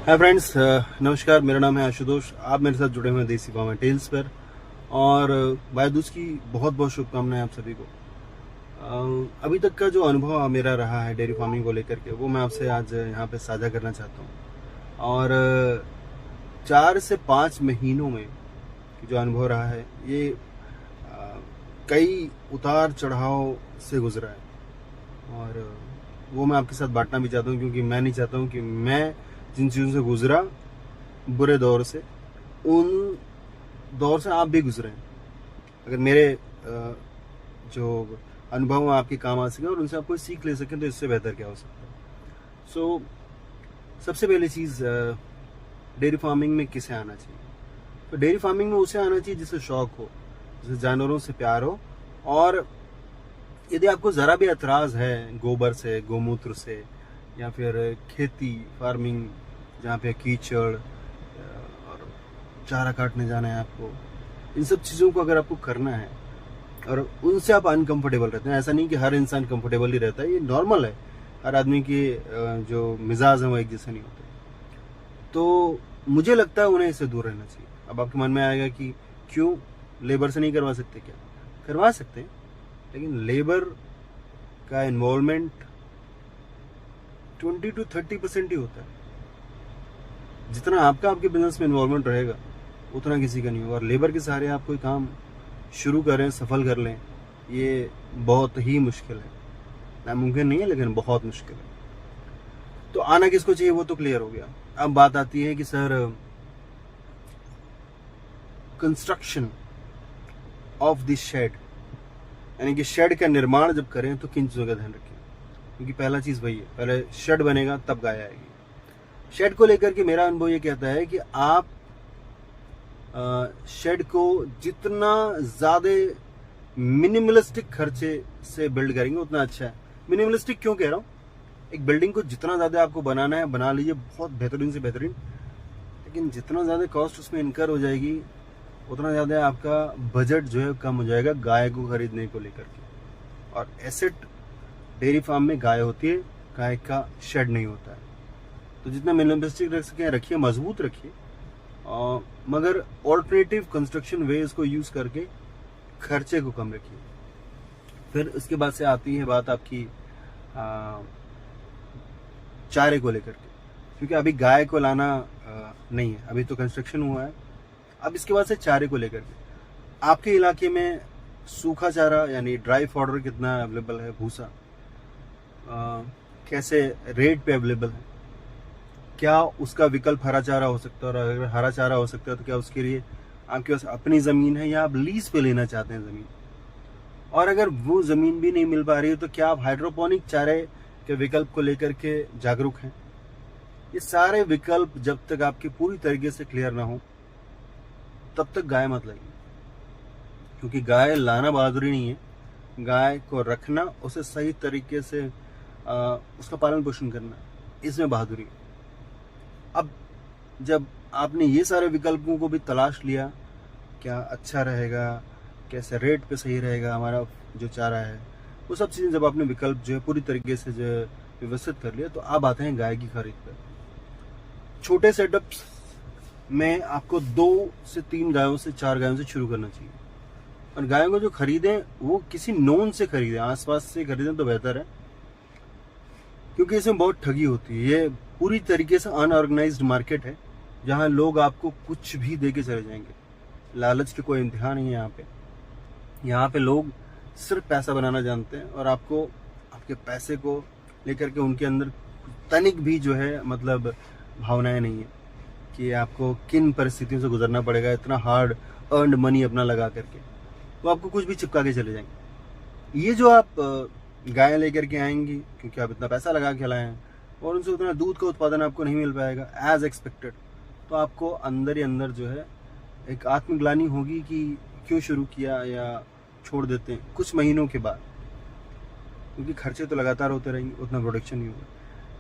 Hi friends, नमस्कार। मेरा नाम है आशुतोष। आप मेरे साथ जुड़े हुए हैं देसी फार्म टेल्स पर। और भाई दूज की बहुत बहुत शुभकामनाएं आप सभी को। अभी तक का जो अनुभव मेरा रहा है डेयरी फार्मिंग को लेकर के, वो मैं आपसे आज यहाँ पे साझा करना चाहता हूँ। और 4 से 5 महीनों में जो अनुभव रहा है, ये कई उतार चढ़ाव से गुजरा है। और वो मैं आपके साथ बांटना भी चाहता हूँ, क्योंकि मैं नहीं चाहता हूँ कि मैं जिन चीज़ों से गुजरा, बुरे दौर से, उन दौर से आप भी गुजरें। अगर मेरे जो अनुभव आपके काम आ सके और उनसे आप कोई सीख ले सकें, तो इससे बेहतर क्या हो सकता है। सो सबसे पहली चीज़, डेयरी फार्मिंग में किसे आना चाहिए? तो डेयरी फार्मिंग में उसे आना चाहिए जिसे शौक हो, जिसे जानवरों से प्यार हो। और यदि आपको ज़रा भी एतराज़ है गोबर से, गोमूत्र से, या फिर खेती फार्मिंग जहाँ पे कीचड़ और चारा काटने जाना है आपको, इन सब चीज़ों को अगर आपको करना है और उनसे आप अनकंफर्टेबल रहते हैं, ऐसा नहीं कि हर इंसान कंफर्टेबल ही रहता है, ये नॉर्मल है। हर आदमी की जो मिजाज है वो एक जैसे नहीं होते। तो मुझे लगता है उन्हें इससे दूर रहना चाहिए। अब आपके मन में आएगा कि क्यों, लेबर से नहीं करवा सकते क्या? करवा सकते हैं, लेकिन लेबर का इन्वॉल्वमेंट 20 to 30% ही होता है। जितना आपका आपके बिजनेस में इन्वॉल्वमेंट रहेगा, उतना किसी का नहीं होगा। और लेबर के सहारे आप कोई काम शुरू करें, सफल कर लें, ये बहुत ही मुश्किल है। नामुमकिन नहीं है, लेकिन बहुत मुश्किल है। तो आना किसको चाहिए वो तो क्लियर हो गया। अब बात आती है कि sir, construction of this shed, यानी कि शेड का निर्माण जब करें तो किन चीज़ों का ध्यान रखें? क्योंकि पहला चीज़ वही है, पहले शेड बनेगा तब गाय आएगी। शेड को लेकर के मेरा अनुभव ये कहता है कि आप शेड को जितना ज़्यादा मिनिमलिस्टिक खर्चे से बिल्ड करेंगे उतना अच्छा है। मिनिमलिस्टिक क्यों कह रहा हूँ? एक बिल्डिंग को जितना ज़्यादा आपको बनाना है बना लीजिए, बहुत बेहतरीन से बेहतरीन, लेकिन जितना ज़्यादा कॉस्ट उसमें इनकर हो जाएगी, उतना ज़्यादा आपका बजट जो है कम हो जाएगा गाय को खरीदने को लेकर के। और एसेट डेयरी फार्म में गाय होती है, गाय का शेड नहीं होता है। तो जितना मिनिमलिस्टिक रख सकें रखिए, मजबूत रखिए, मगर ऑल्टरनेटिव कंस्ट्रक्शन वेज को यूज़ करके खर्चे को कम रखिए। फिर उसके बाद से आती है बात आपकी चारे को लेकर के, क्योंकि अभी गाय को लाना नहीं है, अभी तो कंस्ट्रक्शन हुआ है। अब इसके बाद से चारे को लेकर के आपके इलाके में सूखा चारा यानी ड्राई फॉडर कितना अवेलेबल है, भूसा कैसे रेट पे अवेलेबल है, क्या उसका विकल्प हरा चारा हो सकता है? और अगर हरा चारा हो सकता है तो क्या उसके लिए आपके पास अपनी ज़मीन है या आप लीज पे लेना चाहते हैं ज़मीन? और अगर वो ज़मीन भी नहीं मिल पा रही है तो क्या आप हाइड्रोपोनिक चारे के विकल्प को लेकर के जागरूक हैं? ये सारे विकल्प जब तक आपके पूरी तरीके से क्लियर ना हो, तब तक गाय मत लाइए। क्योंकि गाय लाना बहादुरी नहीं है, गाय को रखना, उसे सही तरीके से उसका पालन पोषण करना, इसमें बहादुरी है। अब जब आपने ये सारे विकल्पों को भी तलाश लिया, क्या अच्छा रहेगा, कैसे रेट पे सही रहेगा हमारा जो चारा है, वो सब चीज़ें जब आपने विकल्प जो है पूरी तरीके से जो है व्यवस्थित कर लिया, तो अब आते हैं गाय की खरीद पर। छोटे सेटअप्स में आपको 2 से 3 गायों से 4 गायों से शुरू करना चाहिए। और गायों को जो खरीदें वो किसी नोन से खरीदें, आसपास से खरीदें तो बेहतर है, क्योंकि इसमें बहुत ठगी होती है। ये पूरी तरीके से अनऑर्गेनाइज्ड मार्केट है, जहां लोग आपको कुछ भी दे के चले जाएंगे। लालच की कोई इंतहा नहीं है यहाँ पे। यहाँ पे लोग सिर्फ पैसा बनाना जानते हैं, और आपको आपके पैसे को लेकर के उनके अंदर तनिक भी जो है मतलब भावनाएं नहीं है कि आपको किन परिस्थितियों से गुजरना पड़ेगा, इतना हार्ड अर्नड मनी अपना लगा करके, वो आपको कुछ भी चिपका के चले जाएंगे। ये जो आप गाय लेकर के आएंगी क्योंकि आप इतना पैसा लगा के लाए हैं, और उनसे उतना दूध का उत्पादन आपको नहीं मिल पाएगा एज एक्सपेक्टेड, तो आपको अंदर ही अंदर जो है एक आत्मग्लानि होगी कि क्यों शुरू किया, या छोड़ देते हैं कुछ महीनों के बाद, क्योंकि खर्चे तो लगातार होते रहेंगे, उतना प्रोडक्शन नहीं होगा।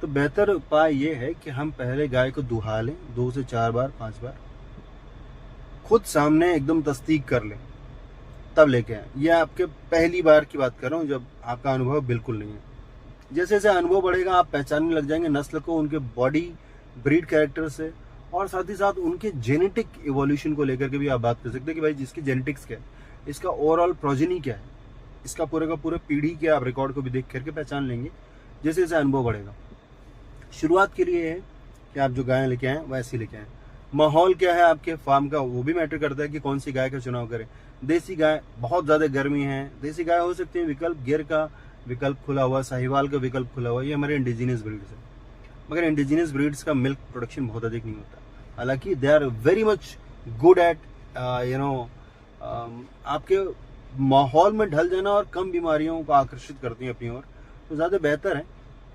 तो बेहतर उपाय ये है कि हम पहले गाय को दुहा लें 2 से 4 बार 5 बार, खुद सामने एकदम तस्दीक कर लें, तब लेके आए। ये आपके पहली बार की बात कर रहा हूँ जब आपका अनुभव बिल्कुल नहीं है। जैसे जैसे अनुभव बढ़ेगा आप पहचानने लग जाएंगे नस्ल को, उनके बॉडी ब्रीड कैरेक्टर से, और साथ ही साथ उनके जेनेटिक इवोल्यूशन को लेकर के भी आप बात कर सकते हैं कि भाई जिसकी जेनेटिक्स क्या है, इसका ओवरऑल प्रोजेनी क्या है, इसका पूरे का पूरा पीढ़ी के आप रिकॉर्ड को भी देख करके पहचान लेंगे जैसे जैसे अनुभव बढ़ेगा। शुरुआत के लिए है कि आप जो गाय लेके आए वैसी लेके आए। माहौल क्या है आपके फार्म का वो भी मैटर करता है कि कौन सी गाय का चुनाव करें। देसी गाय, बहुत ज़्यादा गर्मी है, देसी गाय हो सकती है विकल्प, गिर का विकल्प खुला हुआ, साहिवाल का विकल्प खुला हुआ, ये हमारे इंडिजीनियस ब्रीड्स है। मगर इंडिजीनियस ब्रीड्स का मिल्क प्रोडक्शन बहुत अधिक नहीं होता, हालांकि they are very much good at आपके माहौल में ढल जाना और कम बीमारियों को आकर्षित करती हैं अपनी ओर, तो ज़्यादा बेहतर है।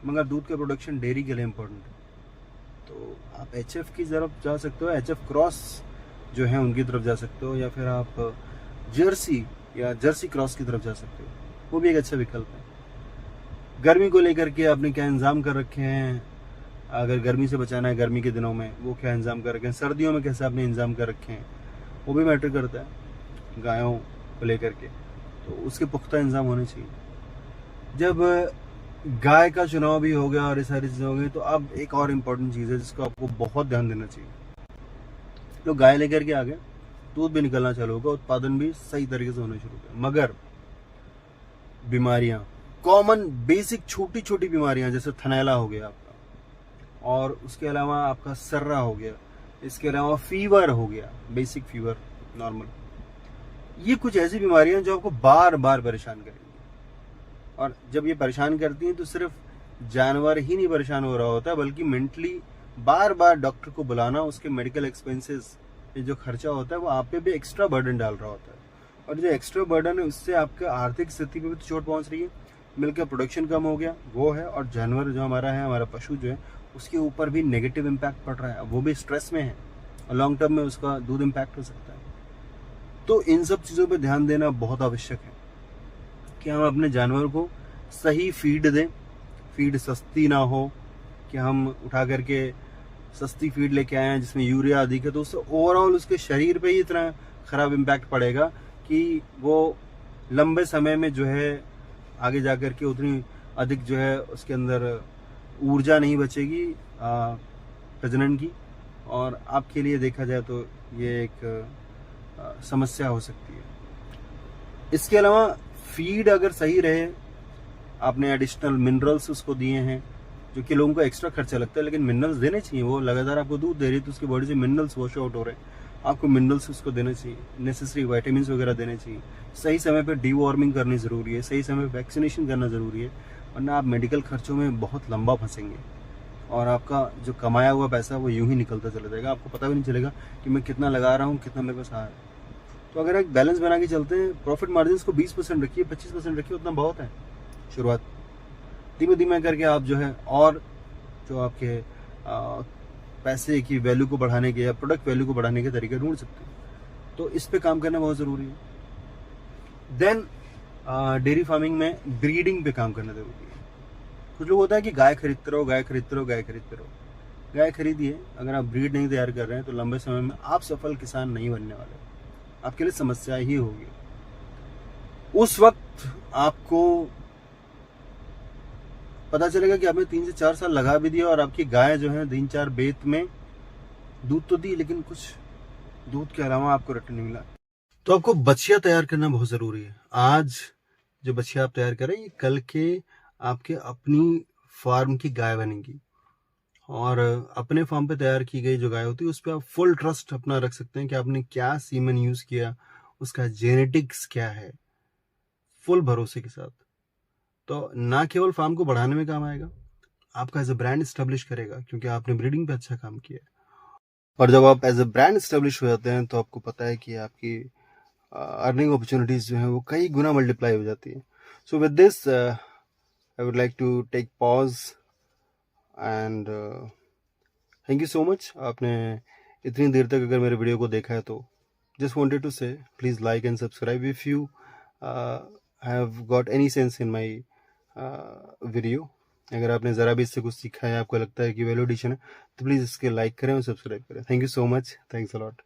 मगर दूध का प्रोडक्शन डेयरी के लिए इम्पोर्टेंट है, तो आप HF की तरफ जा सकते हो, HF क्रॉस जो है उनकी तरफ जा सकते हो, या फिर आप जर्सी या जर्सी क्रॉस की तरफ जा सकते हो, वो भी एक अच्छा विकल्प है। गर्मी को लेकर के आपने क्या इंतजाम कर रखे हैं, अगर गर्मी से बचाना है गर्मी के दिनों में वो क्या इंतजाम कर रखे हैं, सर्दियों में कैसे आपने इंतजाम कर रखे हैं, वो भी मैटर करता है गायों को लेकर के, तो उसके पुख्ता इंतजाम होने चाहिए। जब गाय का चुनाव भी हो गया और ये सारी चीज़ें हो गई, तो अब एक और इम्पोर्टेंट चीज़ है जिसको आपको बहुत ध्यान देना चाहिए। लोग गाय लेकर के आ गए, दूध भी निकलना चालू होगा, उत्पादन भी सही तरीके से होना शुरू होगा, मगर बीमारियां, कॉमन बेसिक छोटी छोटी बीमारियां जैसे थनैला हो गया आपका, और उसके अलावा आपका सर्रा हो गया, इसके अलावा फीवर हो गया, बेसिक फीवर नॉर्मल, ये कुछ ऐसी बीमारियां जो आपको बार बार परेशान करेंगी। और जब ये परेशान करती हैं तो सिर्फ जानवर ही नहीं परेशान हो रहा होता, बल्कि मेंटली बार बार डॉक्टर को बुलाना, उसके मेडिकल एक्सपेंसेस, ये जो खर्चा होता है वो आप पे भी एक्स्ट्रा बर्डन डाल रहा होता है, और जो एक्स्ट्रा बर्डन है उससे आपके आर्थिक स्थिति पे भी तो चोट पहुंच रही है। मिल्क का प्रोडक्शन कम हो गया वो है, और जानवर जो हमारा है, हमारा पशु जो है, उसके ऊपर भी नेगेटिव इम्पैक्ट पड़ रहा है, वो भी स्ट्रेस में है, और लॉन्ग टर्म में उसका दूध इम्पैक्ट हो सकता है। तो इन सब चीज़ों पे ध्यान देना बहुत आवश्यक है कि हम अपने जानवर को सही फीड दें, फीड सस्ती ना हो कि हम उठा करके सस्ती फीड लेके आए हैं जिसमें यूरिया अधिक है, तो उससे ओवरऑल उसके शरीर पे ही इतना खराब इम्पैक्ट पड़ेगा कि वो लंबे समय में जो है आगे जा कर के उतनी अधिक जो है उसके अंदर ऊर्जा नहीं बचेगी प्रजनन की, और आपके लिए देखा जाए तो ये एक समस्या हो सकती है। इसके अलावा फीड अगर सही रहे, आपने एडिशनल मिनरल्स उसको दिए हैं, जो कि लोगों को एक्स्ट्रा खर्चा लगता है, लेकिन मिनरल्स देने चाहिए, वो लगातार आपको दूध दे रही है तो उसकी बॉडी से मिनरल्स वॉश आउट हो रहे हैं, आपको मिनरल्स उसको देने चाहिए, नेसेसरी वाइटामिन वगैरह देने चाहिए, सही समय पे डीवॉर्मिंग करनी ज़रूरी है, सही समय पे वैक्सीनेशन करना ज़रूरी है, वरना आप मेडिकल खर्चों में बहुत लंबा फंसेंगे और आपका जो कमाया हुआ पैसा वो यूं ही निकलता चला जाएगा, आपको पता भी नहीं चलेगा कि मैं कितना लगा रहा हूँ, कितना मेरे पास आया है। तो अगर एक बैलेंस बना के चलते हैं, प्रॉफिट मार्जिन को 20% रखिए, 25% रखिए, उतना बहुत है शुरुआत। धीमे धीमे करके आप जो है और जो आपके पैसे की वैल्यू को बढ़ाने के या प्रोडक्ट वैल्यू को बढ़ाने के तरीके ढूंढ सकते हैं, तो इस पे काम करना बहुत ज़रूरी है। देन डेयरी फार्मिंग में ब्रीडिंग पे काम करना ज़रूरी है। कुछ लोग होता है कि गाय खरीदते रहो, गाय खरीदते रहो, गाय खरीदते रहो। गाय खरीदिए, अगर आप ब्रीड नहीं तैयार कर रहे हैं तो लंबे समय में आप सफल किसान नहीं बनने वाले, आपके लिए समस्या ही होगी। उस वक्त आपको पता चलेगा कि आपने 3 से 4 साल लगा भी दिया और आपकी गाय जो है 3-4 बेत में दूध तो दी, लेकिन कुछ दूध के अलावा आपको रिटर्न नहीं मिला। तो आपको बछिया तैयार करना बहुत ज़रूरी है। आज जो बछिया आप तैयार करें, ये कल के आपके अपनी फार्म की गाय बनेगी, और अपने फार्म पे तैयार की गई जो गाय होती है उस पर आप फुल ट्रस्ट अपना रख सकते हैं कि आपने क्या सीमेन यूज़ किया, उसका जेनेटिक्स क्या है, फुल भरोसे के साथ। तो ना केवल फार्म को बढ़ाने में काम आएगा, आपका एज अ ब्रांड इस्टेब्लिश करेगा, क्योंकि आपने ब्रीडिंग पे अच्छा काम किया है। और जब आप एज अ ब्रांड इस्टेब्लिश हो जाते हैं तो आपको पता है कि आपकी अर्निंग अपॉर्चुनिटीज जो है वो कई गुना मल्टीप्लाई हो जाती है। So with this I would like to take pause and thank you so much. आपने इतनी देर तक अगर मेरे वीडियो को देखा है तो जस्ट वांटेड टू से please like and subscribe if you have got any sense in my video. अगर आपने ज़रा भी इससे कुछ सीखा है, आपको लगता है कि वैल्यू एडिशन है, तो प्लीज़ इसके लाइक करें और सब्सक्राइब करें। Thank you so much, thanks a lot.